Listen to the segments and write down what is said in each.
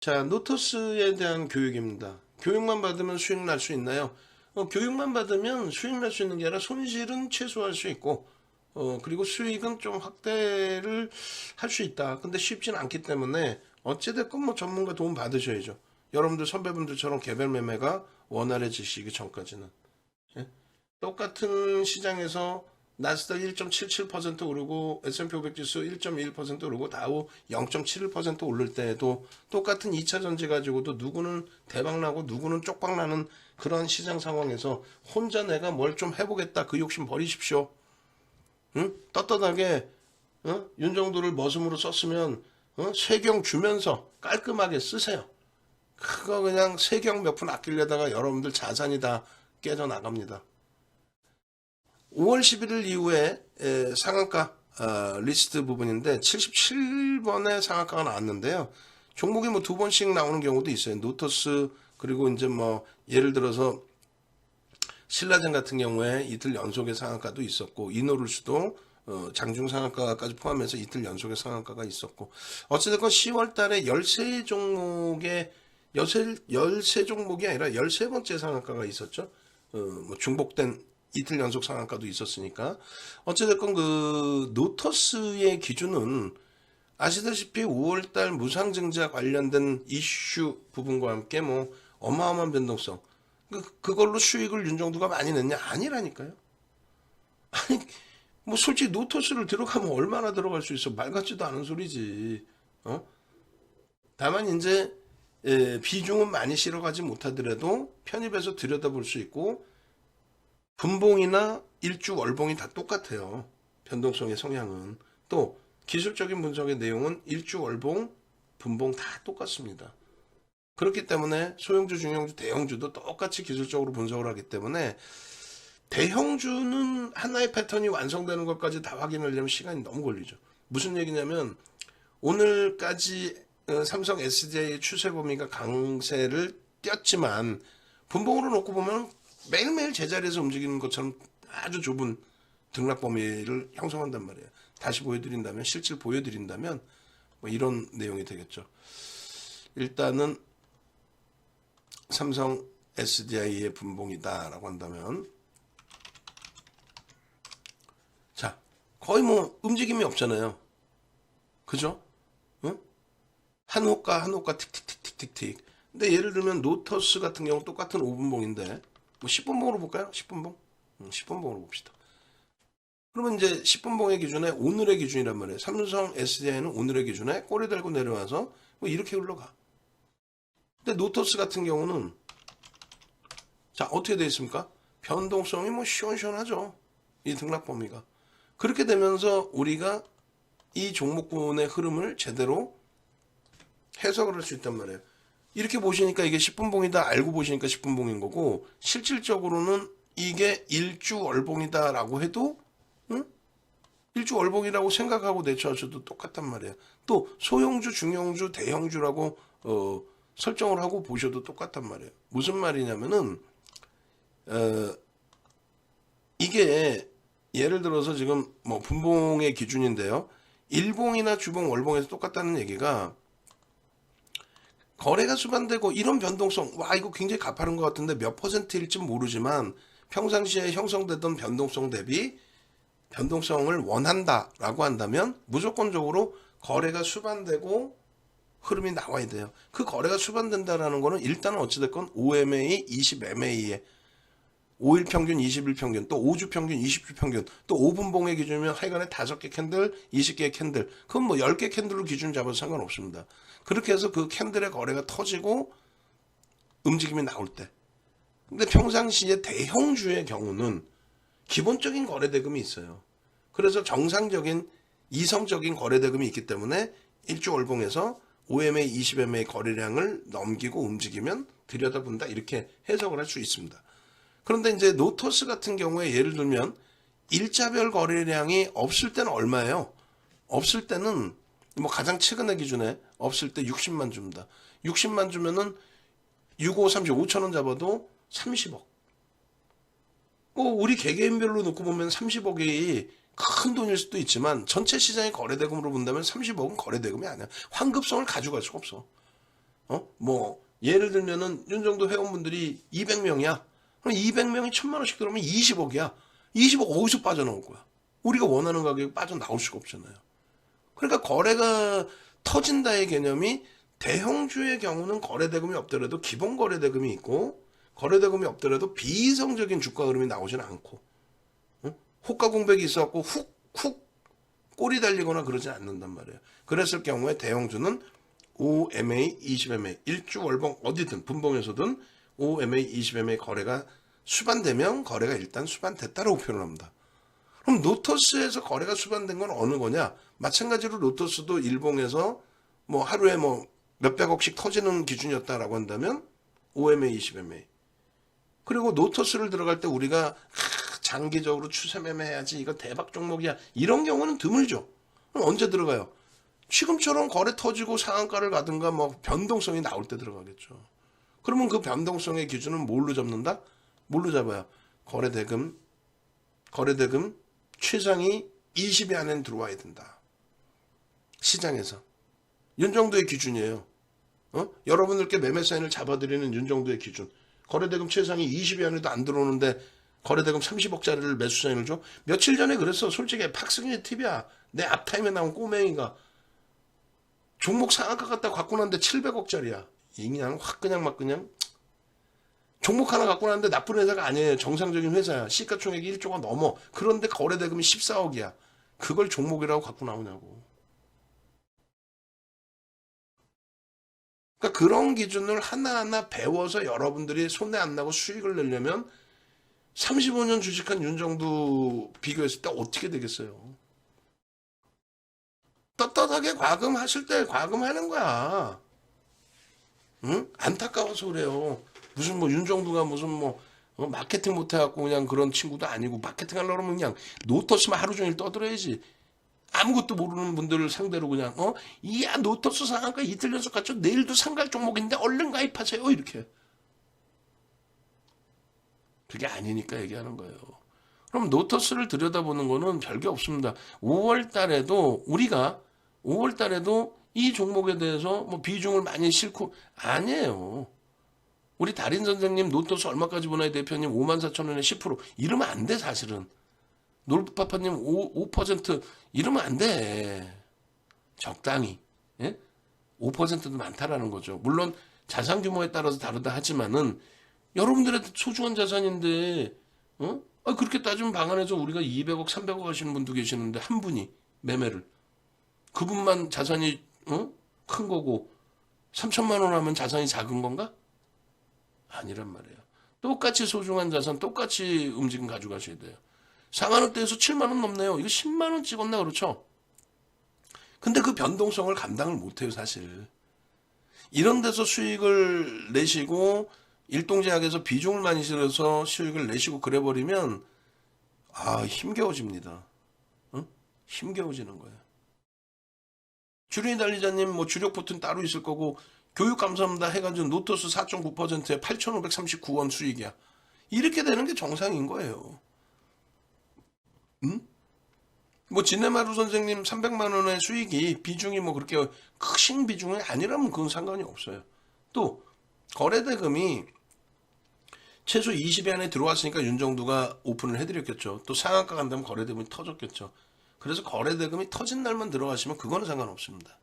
자, 노토스에 대한 교육입니다. 교육만 받으면 수익 날 수 있나요? 교육만 받으면 수익 날 수 있는 게 아니라 손실은 최소화할 수 있고, 그리고 수익은 좀 확대를 할 수 있다. 근데 쉽진 않기 때문에 어찌됐건 뭐 전문가 도움 받으셔야죠. 여러분들 선배분들처럼 개별 매매가 원활해지시기 전까지는. 예? 똑같은 시장에서 나스닥 1.77% 오르고 S&P 500 지수 1.1% 오르고 다우 0.71% 오를 때에도 똑같은 2차 전지 가지고도 누구는 대박나고 누구는 쪽박나는 그런 시장 상황에서 혼자 내가 뭘 좀 해보겠다 그 욕심 버리십시오. 응? 떳떳하게 윤정도를 머슴으로 썼으면 세경 주면서 깔끔하게 쓰세요. 그거 그냥 세경 몇 푼 아끼려다가 여러분들 자산이 다 깨져나갑니다. 5월 11일 이후에 상한가 리스트 부분인데 77번의 상한가가 나왔는데요. 종목이 뭐 두 번씩 나오는 경우도 있어요. 노토스 그리고 이제 뭐 예를 들어서 신라젠 같은 경우에 이틀 연속의 상한가도 있었고 이노룰스도 장중 상한가까지 포함해서 이틀 연속의 상한가가 있었고 어찌됐건 10월 달에 13종목의 13종목이 아니라 13번째 상한가가 있었죠. 뭐 중복된 이틀 연속 상한가도 있었으니까 어찌됐건 그 노토스의 기준은 아시다시피 5월달 무상증자 관련된 이슈 부분과 함께 뭐 어마어마한 변동성 그걸로 수익을 윤정도가 많이 냈냐 아니라니까요. 아니 뭐 솔직히 노토스를 들어가면 얼마나 들어갈 수 있어 말 같지도 않은 소리지. 다만 이제 비중은 많이 실어가지 못하더라도 편입해서 들여다볼 수 있고 분봉이나 일주 월봉이 다 똑같아요. 변동성의 성향은. 또 기술적인 분석의 내용은 일주 월봉, 분봉 다 똑같습니다. 그렇기 때문에 소형주, 중형주, 대형주도 똑같이 기술적으로 분석을 하기 때문에 대형주는 하나의 패턴이 완성되는 것까지 다 확인하려면 시간이 너무 걸리죠. 무슨 얘기냐면 오늘까지 삼성 SDI의 추세 범위가 강세를 띄었지만 분봉으로 놓고 보면 매일매일 제자리에서 움직이는 것처럼 아주 좁은 등락 범위를 형성한단 말이에요. 다시 보여드린다면 실질 보여드린다면 뭐 이런 내용이 되겠죠. 일단은 삼성 SDI의 분봉이다라고 한다면 자 거의 뭐 움직임이 없잖아요. 그죠? 응? 한 호가 한 호가 틱틱틱틱틱틱. 근데 예를 들면 노터스 같은 경우 똑같은 5분봉인데 뭐 10분봉으로 볼까요? 10분봉? 10분봉으로 봅시다. 그러면 이제 10분봉의 기준에 오늘의 기준이란 말이에요. 삼성 SDI는 오늘의 기준에 꼬리 달고 내려와서 뭐 이렇게 흘러가. 근데 노토스 같은 경우는 자 어떻게 되어 있습니까? 변동성이 뭐 시원시원하죠. 이 등락 범위가. 그렇게 되면서 우리가 이 종목군의 흐름을 제대로 해석을 할 수 있단 말이에요. 이렇게 보시니까 이게 10분봉이다 알고 보시니까 10분봉인 거고 실질적으로는 이게 일주월봉이다라고 해도 일주월봉이라고 생각하고 내쳐하셔도 똑같단 말이에요. 또 소형주, 중형주, 대형주라고 설정을 하고 보셔도 똑같단 말이에요. 무슨 말이냐면은 이게 예를 들어서 지금 뭐 분봉의 기준인데요. 일봉이나 주봉, 월봉에서 똑같다는 얘기가 거래가 수반되고 이런 변동성 와 이거 굉장히 가파른 것 같은데 몇 퍼센트일지 모르지만 평상시에 형성되던 변동성 대비 변동성을 원한다라고 한다면 무조건적으로 거래가 수반되고 흐름이 나와야 돼요. 그 거래가 수반된다라는 거는 일단은 어찌됐건 5MA, 20MA에 5일 평균, 20일 평균, 또 5주 평균, 20주 평균, 또 5분봉의 기준이면 하여간에 5개 캔들, 20개의 캔들. 그건 뭐 10개 캔들로 기준 잡아도 상관없습니다. 그렇게 해서 그 캔들의 거래가 터지고 움직임이 나올 때. 근데 평상시에 대형주의 경우는 기본적인 거래 대금이 있어요. 그래서 정상적인 이성적인 거래 대금이 있기 때문에 일주 월봉에서 5MA, 20MA 거래량을 넘기고 움직이면 들여다본다 이렇게 해석을 할 수 있습니다. 그런데 이제 노토스 같은 경우에 예를 들면 일자별 거래량이 없을 때는 얼마예요? 없을 때는 뭐 가장 최근의 기준에 없을 때 60만 줍니다. 60만 주면은 65, 30, 5천 원 잡아도 30억. 우리 개개인별로 놓고 보면 30억이 큰 돈일 수도 있지만 전체 시장의 거래대금으로 본다면 30억은 거래대금이 아니야. 환급성을 가져갈 수가 없어. 뭐 예를 들면은 윤정도 회원분들이 200명이야. 그럼 200명이 1,000만 원씩 들어오면 20억이야. 20억 어디서 빠져나올 거야? 우리가 원하는 가격에 빠져나올 수가 없잖아요. 그러니까 거래가 터진다의 개념이 대형주의 경우는 거래대금이 없더라도 기본 거래대금이 있고 거래대금이 없더라도 비이성적인 주가 흐름이 나오지는 않고 호가 공백이 있어갖고 훅 꼬리 달리거나 그러지 않는단 말이에요. 그랬을 경우에 대형주는 OMA, 20MA, 일주, 월봉 어디든 분봉에서든 OMA, 20MA 거래가 수반되면 거래가 일단 수반됐다라고 표현을 합니다. 그럼 노토스에서 거래가 수반된 건 어느 거냐? 마찬가지로 노토스도 일봉에서 뭐 하루에 뭐 몇백억씩 터지는 기준이었다라고 한다면 OMA, 20MA. 그리고 노토스를 들어갈 때 우리가 장기적으로 추세 매매해야지 이거 대박 종목이야. 이런 경우는 드물죠. 그럼 언제 들어가요? 지금처럼 거래 터지고 상한가를 가든가 뭐 변동성이 나올 때 들어가겠죠. 그러면 그 변동성의 기준은 뭘로 잡는다? 뭘로 잡아요? 거래대금 최상위 20위 안에는 들어와야 된다. 시장에서. 윤정도의 기준이에요. 여러분들께 매매 사인을 잡아드리는 윤정도의 기준. 거래대금 최상위 20위 안에도 안 들어오는데 거래대금 30억짜리를 매수 사인을 줘? 며칠 전에 그랬어. 솔직히 박승희 TV야. 내 앞타임에 나온 꼬맹이가 종목 상한가 갖다 갖고 났는데 700억짜리야. 그냥 확 그냥 막 그냥 종목 하나 갖고 났는데 나쁜 회사가 아니에요. 정상적인 회사야. 시가총액이 1조가 넘어. 그런데 거래대금이 14억이야. 그걸 종목이라고 갖고 나오냐고. 그러니까 그런 기준을 하나하나 배워서 여러분들이 손해 안 나고 수익을 내려면 35년 주식한 윤정도 비교했을 때 어떻게 되겠어요? 떳떳하게 과금하실 때 과금하는 거야. 응? 안타까워서 그래요. 무슨 뭐 윤정도가 무슨 뭐 마케팅 못해갖고 그냥 그런 친구도 아니고 마케팅 하려고 그러면 그냥 노토스만 하루 종일 떠들어야지. 아무것도 모르는 분들을 상대로 그냥 이야 노토스 상한가 이틀 연속 갔죠. 내일도 상갈 종목인데 얼른 가입하세요. 이렇게. 그게 아니니까 얘기하는 거예요. 그럼 노토스를 들여다보는 거는 별게 없습니다. 5월 달에도 우리가 5월 달에도 이 종목에 대해서 뭐 비중을 많이 싣고 아니에요. 우리 달인 선생님 노토스 얼마까지 보나요 대표님 54,000원에 10% 이러면 안 돼 사실은. 놀파파님 5% 이러면 안 돼. 적당히. 예? 5%도 많다라는 거죠. 물론 자산 규모에 따라서 다르다 하지만은 여러분들의 소중한 자산인데 그렇게 따지면 방 안에서 우리가 200억 300억 하시는 분도 계시는데 한 분이 매매를 그분만 자산이 큰 거고 3천만 원 하면 자산이 작은 건가? 아니란 말이에요. 똑같이 소중한 자산 똑같이 움직임 가져가셔야 돼요. 4만 원대에서 7만 원 넘네요. 이거 10만 원 찍었나 그렇죠? 근데 그 변동성을 감당을 못해요 사실. 이런 데서 수익을 내시고 일동제약에서 비중을 많이 실어서 수익을 내시고 그래버리면 힘겨워집니다. 힘겨워지는 거예요. 주린이 달리자님 뭐 주력 포트는 따로 있을 거고 교육 감사합니다 해가지고 노토스 4.9%에 8,539원 수익이야. 이렇게 되는 게 정상인 거예요. 뭐 진네마루 선생님 300만 원의 수익이 비중이 뭐 그렇게 크신 비중이 아니라면 그건 상관이 없어요. 또 거래대금이 최소 20위 안에 들어왔으니까 윤정도가 오픈을 해드렸겠죠. 또 상한가 간다면 거래대금이 터졌겠죠. 그래서 거래대금이 터진 날만 들어가시면 그거는 상관없습니다.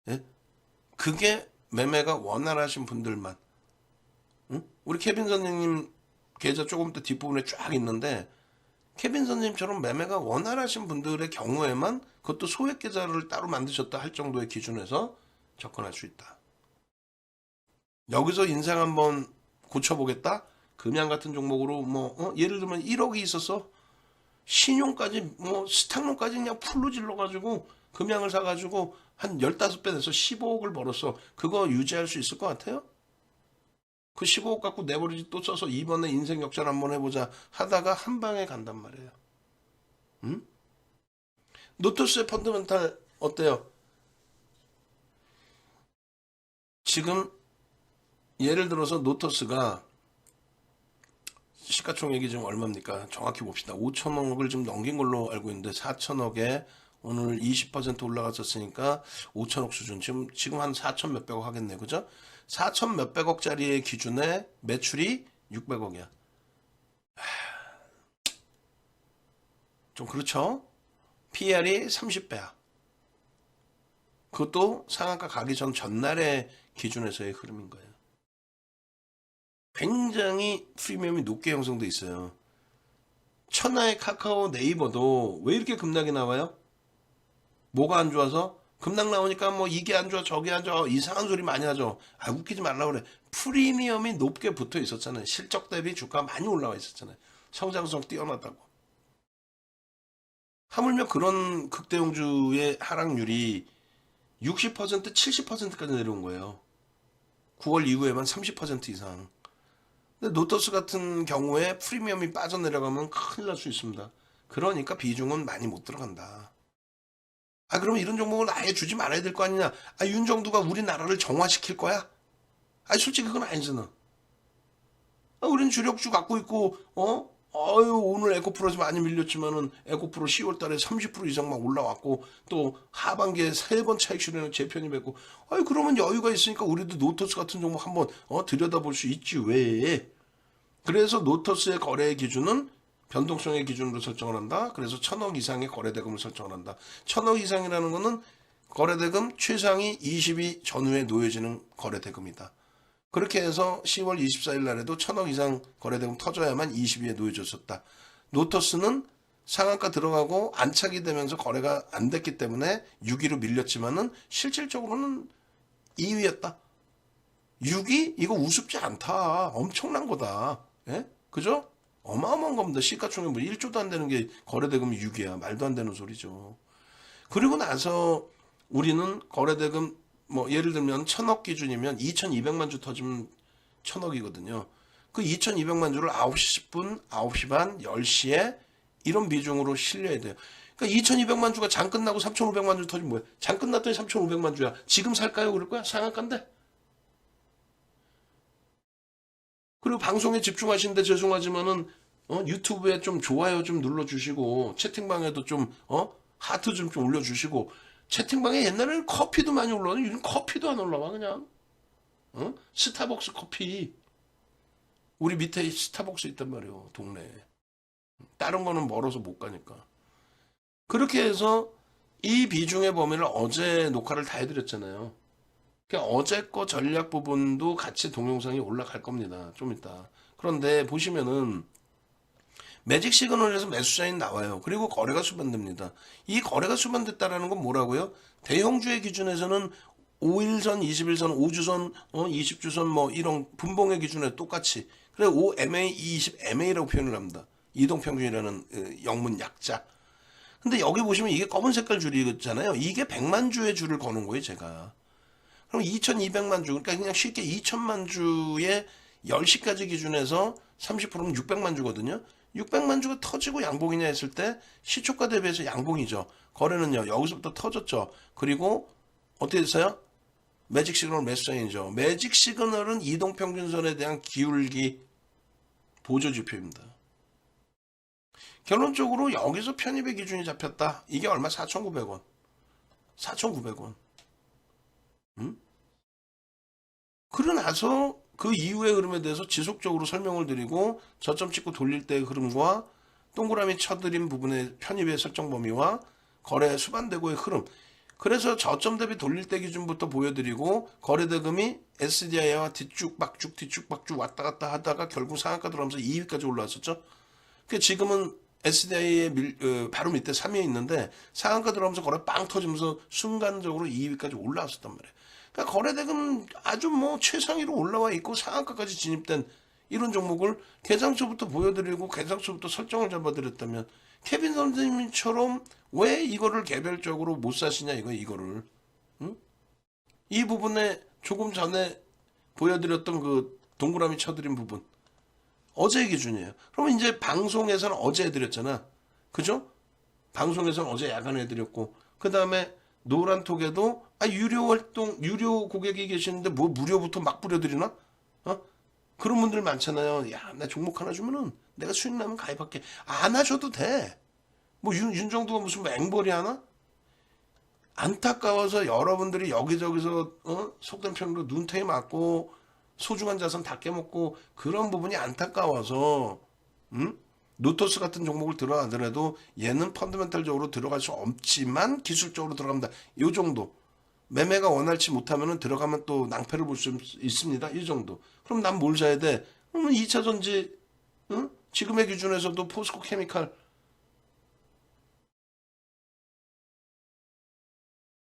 예? 그게 매매가 원활하신 분들만. 우리 케빈 선생님 계좌 조금 더 뒷부분에 쫙 있는데 케빈 선생님처럼 매매가 원활하신 분들의 경우에만 그것도 소액 계좌를 따로 만드셨다 할 정도의 기준에서 접근할 수 있다. 여기서 인생 한번 고쳐보겠다? 금양 같은 종목으로 예를 들면 1억이 있어서 신용까지 스탁론까지 그냥 풀로 질러가지고 금양을 사가지고 한 15배 내서 15억을 벌었어. 그거 유지할 수 있을 것 같아요? 그 15억 갖고 내버리지 또 써서 이번에 인생 역전 한번 해보자 하다가 한 방에 간단 말이에요. 노토스의 펀더멘탈 어때요? 지금 예를 들어서 노토스가 시가총액이 지금 얼마입니까? 정확히 봅시다. 5천억을 좀 넘긴 걸로 알고 있는데 4천억에 오늘 20% 올라갔었으니까 5천억 수준. 지금 한 4천 몇백억 하겠네. 그죠? 4천 몇백억짜리의 기준에 매출이 600억이야. 좀 그렇죠? PR이 30배야. 그것도 상한가 가기 전날의 기준에서의 흐름인 거예요. 굉장히 프리미엄이 높게 형성돼 있어요. 천하의 카카오, 네이버도 왜 이렇게 급락이 나와요? 뭐가 안 좋아서? 급락 나오니까 뭐 이게 안 좋아 저게 안 좋아 이상한 소리 많이 하죠. 아 웃기지 말라 그래. 프리미엄이 높게 붙어 있었잖아요. 실적 대비 주가 많이 올라와 있었잖아요. 성장성 뛰어나다고. 하물며 그런 극대형주의 하락률이 60% 70%까지 내려온 거예요. 9월 이후에만 30% 이상. 근데 노터스 같은 경우에 프리미엄이 빠져내려가면 큰일 날 수 있습니다. 그러니까 비중은 많이 못 들어간다. 아 그러면 이런 종목을 아예 주지 말아야 될 거 아니냐. 아 윤정두가 우리나라를 정화시킬 거야? 아 솔직히 그건 아니잖아. 아, 우린 주력주 갖고 있고 아유 오늘 에코프로 좀 많이 밀렸지만은 에코프로 10월 달에 30% 이상 막 올라왔고 또 하반기에 3번 차익 실현을 재편입했고 아유 그러면 여유가 있으니까 우리도 노터스 같은 종목 한번 들여다볼 수 있지 왜? 그래서 노터스의 거래 기준은 변동성의 기준으로 설정을 한다. 그래서 1,000억 이상의 거래대금을 설정을 한다. 1,000억 이상이라는 거는 거래대금 최상위 20위 전후에 놓여지는 거래대금이다. 그렇게 해서 10월 24일 날에도 1,000억 이상 거래대금 터져야만 20위에 놓여졌었다. 노터스는 상한가 들어가고 안착이 되면서 거래가 안 됐기 때문에 6위로 밀렸지만은 실질적으로는 2위였다. 6위? 이거 우습지 않다. 엄청난 거다. 예? 그죠? 어마어마한 겁니다. 시가총액 뭐 1조도 안 되는 게 거래대금이 6위야. 말도 안 되는 소리죠. 그리고 나서 우리는 거래대금 뭐 예를 들면 1,000억 기준이면 2,200만 주 터지면 1,000억이거든요. 그 2,200만 주를 9시 10분, 9시 반, 10시에 이런 비중으로 실려야 돼요. 그러니까 2,200만 주가 장 끝나고 3,500만 주 터지면 뭐야? 장 끝났더니 3,500만 주야. 지금 살까요? 그럴 거야? 상한가인데? 그리고 방송에 집중하시는데 죄송하지만은 유튜브에 좀 좋아요 좀 눌러주시고 채팅방에도 좀 하트 좀 올려주시고 채팅방에 옛날에는 커피도 많이 올라오는데 요즘 커피도 안 올라와 그냥 스타벅스 커피 우리 밑에 스타벅스 있단 말이에요 동네에 다른 거는 멀어서 못 가니까 그렇게 해서 이 비중의 범위를 어제 녹화를 다 해드렸잖아요. 그러니까 어제 거 전략 부분도 같이 동영상이 올라갈 겁니다. 좀 이따. 그런데 보시면은 매직 시그널에서 매수사인 나와요. 그리고 거래가 수반됩니다. 이 거래가 수반됐다라는 건 뭐라고요? 대형주의 기준에서는 5일선, 21선, 5주선, 20주선 뭐 이런 분봉의 기준에 똑같이 그래 5MA, 20MA라고 표현을 합니다. 이동평균이라는 영문 약자. 근데 여기 보시면 이게 검은 색깔 줄이잖아요. 이게 100만 주의 줄을 거는 거예요, 제가. 그럼 2,200만 주, 그러니까 그냥 쉽게 2천만 주에 10시까지 기준에서 30%면 600만 주거든요. 600만 주가 터지고 양봉이냐 했을 때 시초가 대비해서 양봉이죠. 거래는요, 여기서부터 터졌죠. 그리고 어떻게 됐어요? 매직 시그널 매수사인이죠. 매직 시그널은 이동평균선에 대한 기울기 보조지표입니다. 결론적으로 여기서 편입의 기준이 잡혔다. 이게 얼마? 4,900원. 4,900원. 그러고 나서 그 이후의 흐름에 대해서 지속적으로 설명을 드리고 저점 찍고 돌릴 때의 흐름과 동그라미 쳐드린 부분의 편입의 설정 범위와 거래 수반대고의 흐름 그래서 저점 대비 돌릴 때 기준부터 보여드리고 거래대금이 SDI와 뒤쭉박쭉 뒤쭉박쭉 왔다 갔다 하다가 결국 상한가 들어가면서 2위까지 올라왔었죠. 그 지금은 SDI의 바로 밑에 3위에 있는데 상한가 들어가면서 거래 빵 터지면서 순간적으로 2위까지 올라왔었단 말이에요. 그러니까 거래대금 아주 뭐 최상위로 올라와 있고 상한가까지 진입된 이런 종목을 개장초부터 보여드리고 개장초부터 설정을 잡아드렸다면 케빈 선생님처럼 왜 이거를 개별적으로 못 사시냐 이거를 응? 이 부분에 조금 전에 보여드렸던 그 동그라미 쳐드린 부분 어제 기준이에요. 그러면 이제 방송에서는 어제 해드렸잖아. 그죠? 방송에서는 어제 야간 해드렸고 그 다음에 노란톡에도 유료 활동 유료 고객이 계시는데 뭐 무료부터 막 뿌려드리나? 그런 분들 많잖아요. 야, 나 종목 하나 주면은 내가 수익 나면 가입할게. 안 하셔도 돼. 뭐 윤정두가 무슨 뭐 앵벌이 하나? 안타까워서 여러분들이 여기저기서 속된 표현으로 눈탱이 맞고 소중한 자산 다 깨먹고 그런 부분이 안타까워서 노토스 같은 종목을 들어가더라도 얘는 펀더멘탈적으로 들어갈 수 없지만 기술적으로 들어갑니다. 이 정도. 매매가 원활치 못하면 들어가면 또 낭패를 볼 수 있습니다. 이 정도. 그럼 난 뭘 사야 돼? 2차 전지 지금의 기준에서도 포스코 케미칼,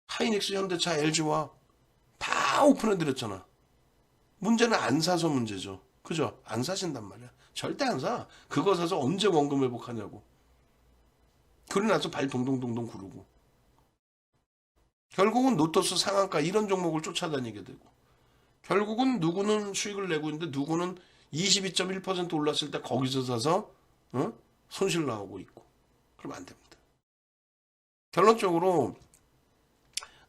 하이닉스, 현대차, LG와 다 오픈해드렸잖아. 문제는 안 사서 문제죠. 그죠? 안 사신단 말이야. 절대 안 사. 그거 사서 언제 원금 회복하냐고. 그러고 나서 발 동동동동 구르고. 결국은 노토스 상한가 이런 종목을 쫓아다니게 되고. 결국은 누구는 수익을 내고 있는데 누구는 22.1% 올랐을 때 거기서 사서 손실 나오고 있고. 그러면 안 됩니다. 결론적으로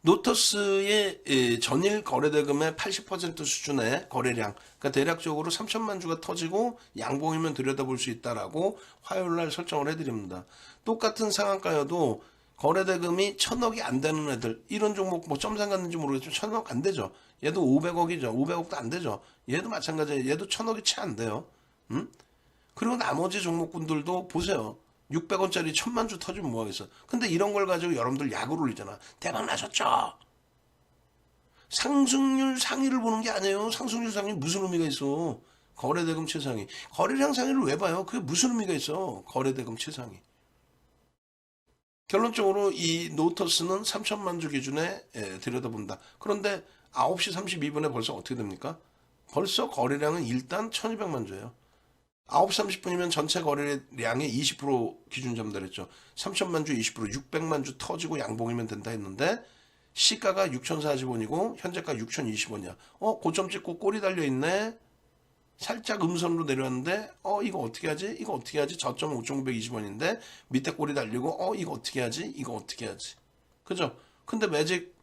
노토스의 전일 거래대금의 80% 수준의 거래량, 그러니까 대략적으로 3천만 주가 터지고 양봉이면 들여다볼 수 있다라고 화요일날 설정을 해드립니다. 똑같은 상한가여도 거래대금이 1,000억이 안 되는 애들, 이런 종목 뭐 점 상갔는지 모르겠지만 1,000억 안 되죠. 얘도 500억이죠. 500억도 안 되죠. 얘도 마찬가지예요. 얘도 1,000억이 채 안 돼요. 그리고 나머지 종목군들도 보세요. 600원짜리 1,000만 주 터지면 뭐하겠어. 근데 이런 걸 가지고 여러분들 약을 올리잖아. 대박 나셨죠? 상승률 상위를 보는 게 아니에요. 상승률 상위 무슨 의미가 있어. 거래대금 최상위. 거래량 상위를 왜 봐요? 그게 무슨 의미가 있어. 거래대금 최상위. 결론적으로 이 노토스는 3천만 주 기준에 들여다본다. 그런데 9시 32분에 벌써 어떻게 됩니까? 벌써 거래량은 일단 1,200만 주예요. 9시 30분이면 전체 거래량의 20% 기준 잡달했죠. 3천만 주 20%, 600만 주 터지고 양봉이면 된다 했는데 시가가 6,040원이고 현재가 6,020원이야. 고점 찍고 꼬리 달려있네. 살짝 음선으로 내려왔는데 이거 어떻게 하지? 이거 어떻게 하지? 저점 5,920원인데 밑에 꼬리 달리고 이거 어떻게 하지? 이거 어떻게 하지? 그죠? 근데 매직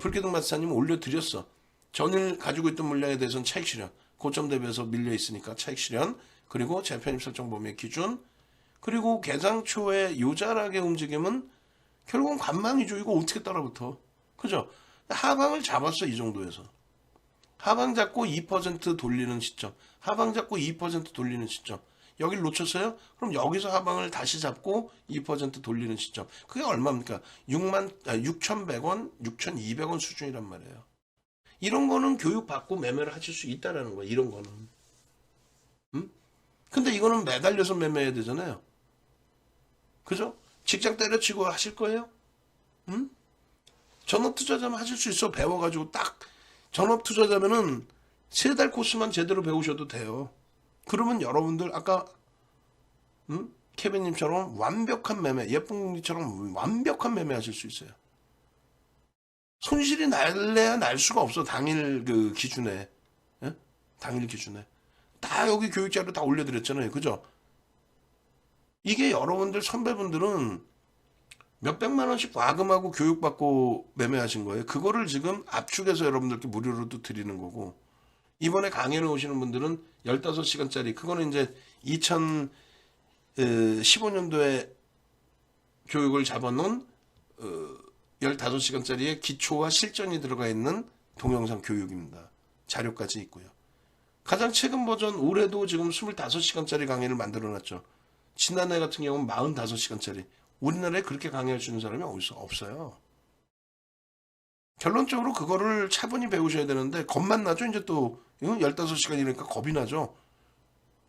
불기둥 마스터님 올려드렸어. 전일 가지고 있던 물량에 대해서는 차익 실현. 고점 대비해서 밀려 있으니까 차익 실현. 그리고 재편입 설정 범위 기준, 그리고 개장초의 요자락의 움직임은 결국은 관망이죠. 이거 어떻게 따라붙어? 그죠? 하방을 잡았어. 이 정도에서. 하방 잡고 2% 돌리는 시점. 하방 잡고 2% 돌리는 시점. 여기를 놓쳤어요? 그럼 여기서 하방을 다시 잡고 2% 돌리는 시점. 그게 얼마입니까? 6,100원, 6,200원 수준이란 말이에요. 이런 거는 교육받고 매매를 하실 수 있다라는 거예요. 이런 거는. 근데 이거는 매달려서 매매해야 되잖아요. 그죠? 직장 때려치고 하실 거예요? 전업 투자자면 하실 수 있어. 배워가지고 딱 전업 투자자면은 3달 코스만 제대로 배우셔도 돼요. 그러면 여러분들 아까 케빈님처럼 완벽한 매매, 예쁜님처럼 완벽한 매매 하실 수 있어요. 손실이 날래야 날 수가 없어. 당일 그 기준에. 예? 당일 기준에. 다 여기 교육자료 다 올려드렸잖아요. 그죠? 이게 여러분들 선배분들은 몇백만 원씩 과금하고 교육받고 매매하신 거예요. 그거를 지금 압축해서 여러분들께 무료로도 드리는 거고, 이번에 강연에 오시는 분들은 15시간짜리, 그거는 이제 2015년도에 교육을 잡아놓은 15시간짜리의 기초와 실전이 들어가 있는 동영상 교육입니다. 자료까지 있고요. 가장 최근 버전 올해도 지금 25시간짜리 강의를 만들어놨죠. 지난해 같은 경우는 45시간짜리. 우리나라에 그렇게 강의할 수 있는 사람이 어디서 없어요. 결론적으로 그거를 차분히 배우셔야 되는데 겁만 나죠. 이제 또 15시간이니까 겁이 나죠.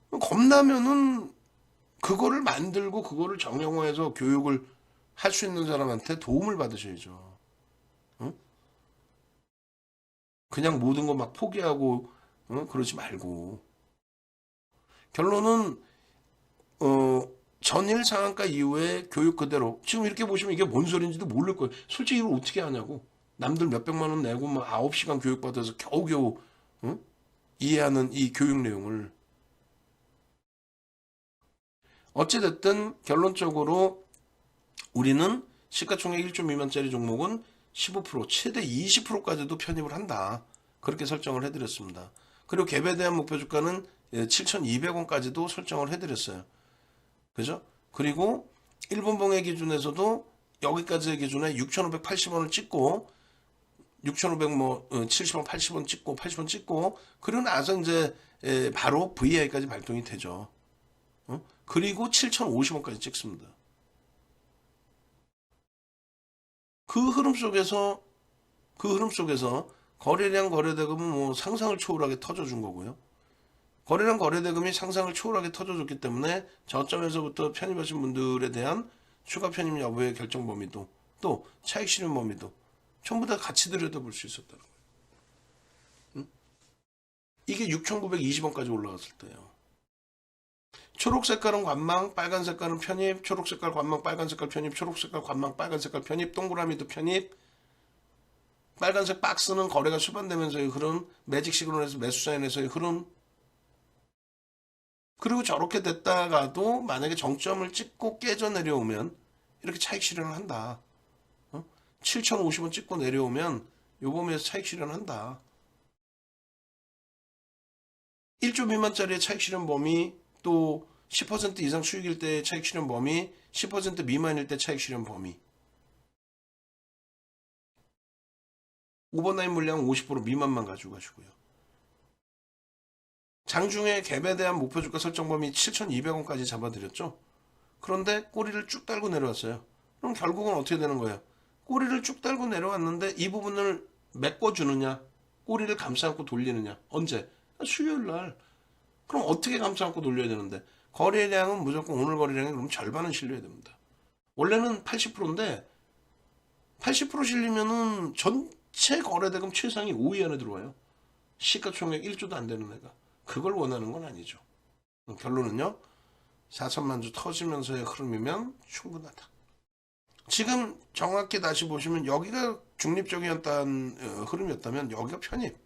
겁나면은 그거를 만들고 그거를 정형화해서 교육을 할 수 있는 사람한테 도움을 받으셔야죠. 응? 그냥 모든 거 막 포기하고 그러지 말고. 결론은 전일 상한가 이후에 교육 그대로 지금 이렇게 보시면 이게 뭔 소리인지도 모를 거예요. 솔직히 이걸 어떻게 하냐고. 남들 몇백만 원 내고 막 9시간 교육 받아서 겨우겨우 이해하는 이 교육 내용을. 어찌됐든 결론적으로 우리는 시가총액 1조 미만짜리 종목은 15%, 최대 20%까지도 편입을 한다. 그렇게 설정을 해드렸습니다. 그리고 갭에 대한 목표 주가는 7,200원까지도 설정을 해드렸어요. 그죠? 그리고 일본봉의 기준에서도 여기까지의 기준에 6,580원을 찍고 6,570원, 80원 찍고 80원 찍고 그리고 나서 이제 바로 VI까지 발동이 되죠. 그리고 7,050원까지 찍습니다. 그 흐름 속에서 거래량 거래대금은 뭐 상상을 초월하게 터져준 거고요. 거래량 거래대금이 상상을 초월하게 터져줬기 때문에 저점에서부터 편입하신 분들에 대한 추가 편입 여부의 결정 범위도 또 차익 실현 범위도 전부 다 같이 들여다볼 수 있었다는 거예요. 이게 6,920원까지 올라갔을 때예요. 초록 색깔은 관망, 빨간 색깔은 편입, 초록 색깔 관망, 빨간 색깔 편입, 초록 색깔 관망, 빨간 색깔 편입, 동그라미도 편입, 빨간색 박스는 거래가 수반되면서의 흐름, 매직 시그널에서 매수 사인에서의 흐름. 그리고 저렇게 됐다가도 만약에 정점을 찍고 깨져 내려오면 이렇게 차익 실현을 한다. 7,050원 찍고 내려오면 요범위에서 차익 실현을 한다. 1조 미만짜리의 차익 실현 범위, 또 10% 이상 수익일 때 차익 실현 범위, 10% 미만일 때 차익 실현 범위. 5번 라인 물량 50% 미만만 가지고 가시고요. 장중에 갭에 대한 목표 주가 설정 범위 7,200원까지 잡아드렸죠. 그런데 꼬리를 쭉 달고 내려왔어요. 그럼 결국은 어떻게 되는 거예요? 꼬리를 쭉 달고 내려왔는데 이 부분을 메꿔주느냐, 꼬리를 감싸 안고 돌리느냐. 언제? 수요일 날. 그럼 어떻게 감싸 안고 돌려야 되는데? 거래량은 무조건 오늘 거래량이 그럼 절반은 실려야 됩니다. 원래는 80%인데 80% 실리면은 전체 거래대금 최상위 5위 안에 들어와요. 시가총액 1조도 안 되는 애가. 그걸 원하는 건 아니죠. 결론은요. 4천만 주 터지면서의 흐름이면 충분하다. 지금 정확히 다시 보시면 여기가 중립적이었던 흐름이었다면 여기가 편입.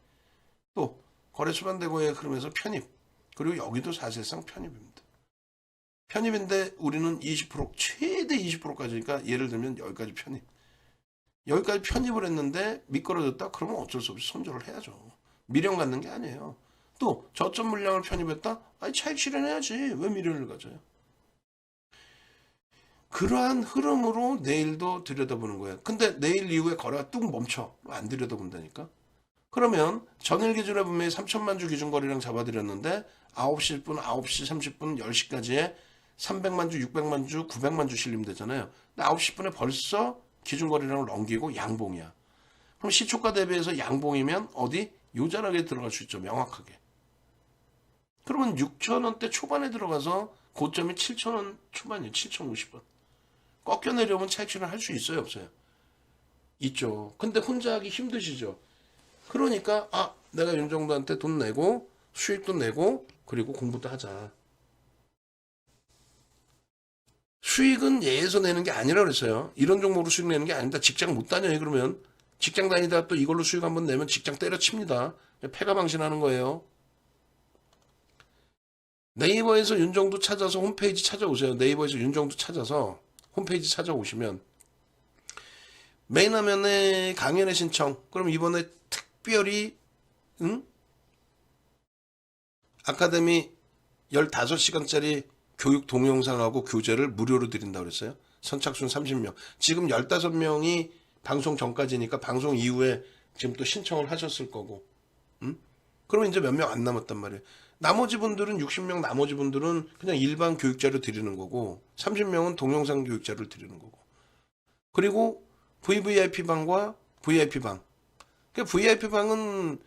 또 거래 수반대고의 흐름에서 편입. 그리고 여기도 사실상 편입입니다. 편입인데 우리는 20% 최대 20%까지니까 예를 들면 여기까지 편입. 여기까지 편입을 했는데 미끄러졌다? 그러면 어쩔 수 없이 손절을 해야죠. 미련 갖는 게 아니에요. 또 저점 물량을 편입했다? 아니 차익 실현해야지. 왜 미련을 가져요? 그러한 흐름으로 내일도 들여다보는 거예요. 근데 내일 이후에 거래가 뚝 멈춰. 안 들여다본다니까. 그러면 전일 기준에 분명히 3천만 주 기준 거래량 잡아드렸는데 9시 10분, 9시 30분, 10시까지에 300만 주, 600만 주, 900만 주 실리면 되잖아요. 근데 9시 10분에 벌써 기준 거래량을 넘기고 양봉이야. 그럼 시초가 대비해서 양봉이면 어디? 요자락에 들어갈 수 있죠. 명확하게. 그러면 6,000원대 초반에 들어가서 고점이 7,000원 초반이에요. 7,050원. 꺾여 내려오면 차익 실현 할 수 있어요? 없어요? 있죠. 근데 혼자 하기 힘드시죠? 그러니까 내가 윤정도한테 돈 내고 수익도 내고 그리고 공부도 하자. 수익은 예에서 내는 게 아니라 그랬어요. 이런 종목으로 수익 내는 게 아니다. 직장 못 다녀요. 그러면 직장 다니다 또 이걸로 수익 한번 내면 직장 때려칩니다. 패가 망신하는 거예요. 네이버에서 윤정도 찾아서 홈페이지 찾아오세요. 네이버에서 윤정도 찾아서 홈페이지 찾아오시면 메인 화면에 강연의 신청. 그럼 이번에 특별히 아카데미 15시간짜리 교육 동영상하고 교재를 무료로 드린다고 그랬어요. 선착순 30명. 지금 15명이 방송 전까지니까 방송 이후에 지금 또 신청을 하셨을 거고. 그러면 이제 몇 명 안 남았단 말이에요. 나머지 분들은 60명 나머지 분들은 그냥 일반 교육자료 드리는 거고 30명은 동영상 교육자료를 드리는 거고. 그리고 VVIP방과 VIP방. 그러니까 VIP방은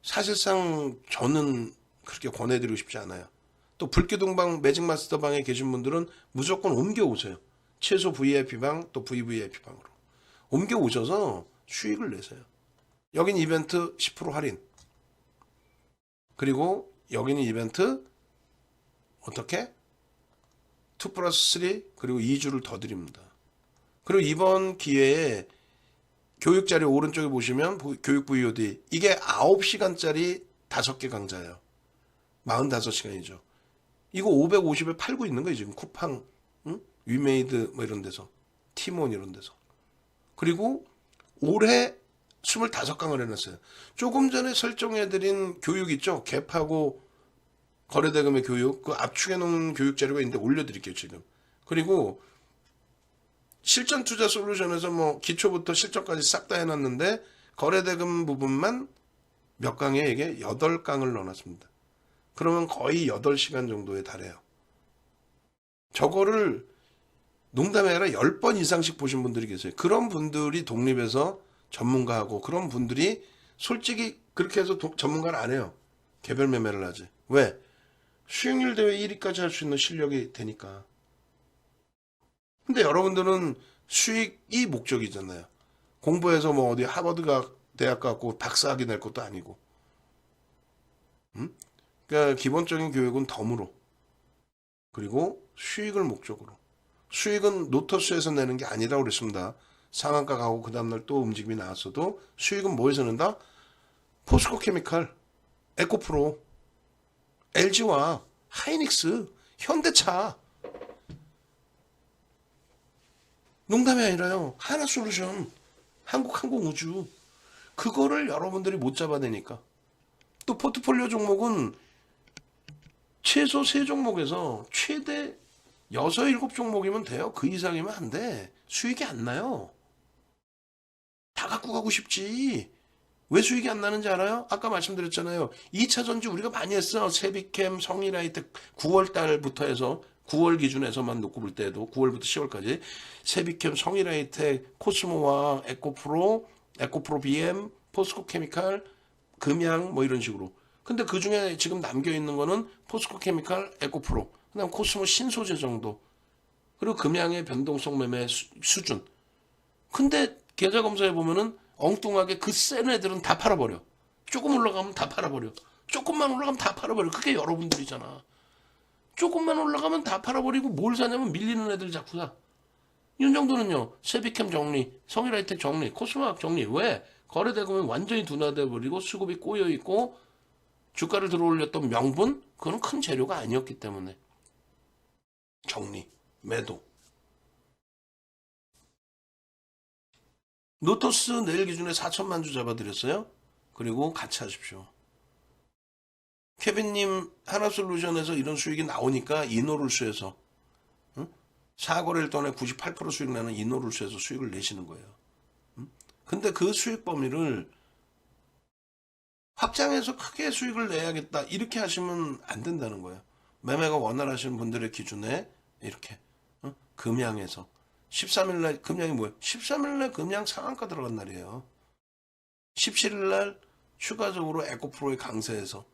사실상 저는 그렇게 권해드리고 싶지 않아요. 또 불기둥방 매직마스터방에 계신 분들은 무조건 옮겨오세요. 최소 VIP방 또 VVIP방으로. 옮겨오셔서 수익을 내세요. 여긴 이벤트 10% 할인. 그리고 여기는 이벤트 어떻게? 2 플러스 3 그리고 2주를 더 드립니다. 그리고 이번 기회에 교육자료 오른쪽에 보시면 교육 VOD 이게 9시간짜리 5개 강좌예요. 45시간이죠. 이거 550에 팔고 있는 거예요. 지금 쿠팡, 위메이드 뭐 이런 데서 티몬 이런 데서. 그리고 올해 25강을 해놨어요. 조금 전에 설정해드린 교육 있죠. 갭하고 거래대금의 교육 그 압축해 놓은 교육 자료가 있는데 올려드릴게요. 지금. 그리고 실전 투자 솔루션에서 뭐 기초부터 실전까지 싹 다 해놨는데 거래대금 부분만 몇 강에 이게 8강을 넣어놨습니다. 그러면 거의 8시간 정도에 달해요. 저거를 농담이 아니라 10번 이상씩 보신 분들이 계세요. 그런 분들이 독립해서 전문가하고 그런 분들이 솔직히 그렇게 해서 전문가를 안 해요. 개별 매매를 하지. 왜? 수익률 대회 1위까지 할 수 있는 실력이 되니까. 근데 여러분들은 수익이 목적이잖아요. 공부해서 뭐 어디 하버드가 대학 가고 박사학위 낼 것도 아니고. 그러니까 기본적인 교육은 덤으로. 그리고 수익을 목적으로. 수익은 노터스에서 내는 게 아니라고 그랬습니다. 상한가 가고 그 다음날 또 움직임이 나왔어도 수익은 뭐에서 낸다? 포스코 케미칼, 에코프로, LG화, 하이닉스, 현대차. 농담이 아니라요. 하나솔루션, 한국항공우주. 그거를 여러분들이 못 잡아내니까. 또 포트폴리오 종목은 최소 3종목에서 최대 6, 7종목이면 돼요. 그 이상이면 안 돼. 수익이 안 나요. 다 갖고 가고 싶지. 왜 수익이 안 나는지 알아요? 아까 말씀드렸잖아요. 2차 전지 우리가 많이 했어. 세비캠, 성일하이텍 9월 달부터 해서 9월 기준에서만 놓고 볼 때도 9월부터 10월까지 세비캠, 성일하이텍, 코스모와 에코프로, 에코프로 BM, 포스코 케미칼, 금양 뭐 이런 식으로. 근데 그 중에 지금 남겨 있는 거는 포스코 케미칼, 에코프로, 그다음 코스모 신소재 정도. 그리고 금양의 변동성 매매 수준. 근데 계좌 검사해 보면은 엉뚱하게 그 센 애들은 다 팔아버려. 조금 올라가면 다 팔아버려. 조금만 올라가면 다 팔아버려. 그게 여러분들이잖아. 조금만 올라가면 다 팔아버리고 뭘 사냐면 밀리는 애들 자꾸 사. 이 정도는요. 세비캠 정리, 성일하이텍 정리, 코스모학 정리. 왜? 거래대금이 완전히 둔화돼 버리고 수급이 꼬여 있고 주가를 들어올렸던 명분 그거는 큰 재료가 아니었기 때문에 정리, 매도. 노토스 내일 기준에 4천만 주 잡아드렸어요. 그리고 같이 하십시오. 케빈님 하나솔루션에서 이런 수익이 나오니까 이노룰스에서 사거래일 동안에 98% 수익 나는 이노룰스에서 수익을 내시는 거예요. 근데 그 수익 범위를 확장해서 크게 수익을 내야겠다 이렇게 하시면 안 된다는 거예요. 매매가 원활하신 분들의 기준에 이렇게 금양에서 13일날 금양이 뭐예요? 13일날 금양 상한가 들어간 날이에요. 17일날 추가적으로 에코프로의 강세에서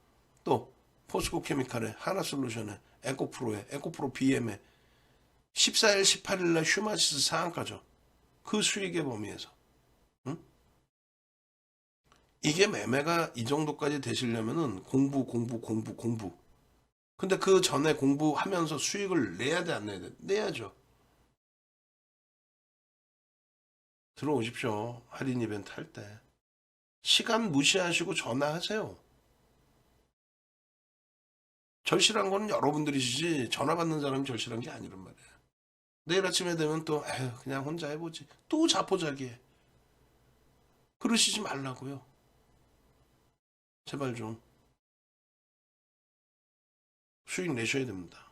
또 포스코 케미칼의 하나솔루션의 에코프로의 에코프로 BM의 14일 18일날 휴마시스 상한가죠. 그 수익의 범위에서. 이게 매매가 이 정도까지 되시려면은 공부. 근데 그 전에 공부하면서 수익을 내야 돼, 안 내야 돼? 내야죠. 들어오십시오. 할인 이벤트 할 때. 시간 무시하시고 전화하세요. 절실한 거는 여러분들이시지 전화 받는 사람이 절실한 게 아니란 말이에요. 내일 아침에 되면 또 에휴 그냥 혼자 해보지. 또 자포자기해. 그러시지 말라고요. 제발 좀 수익 내셔야 됩니다.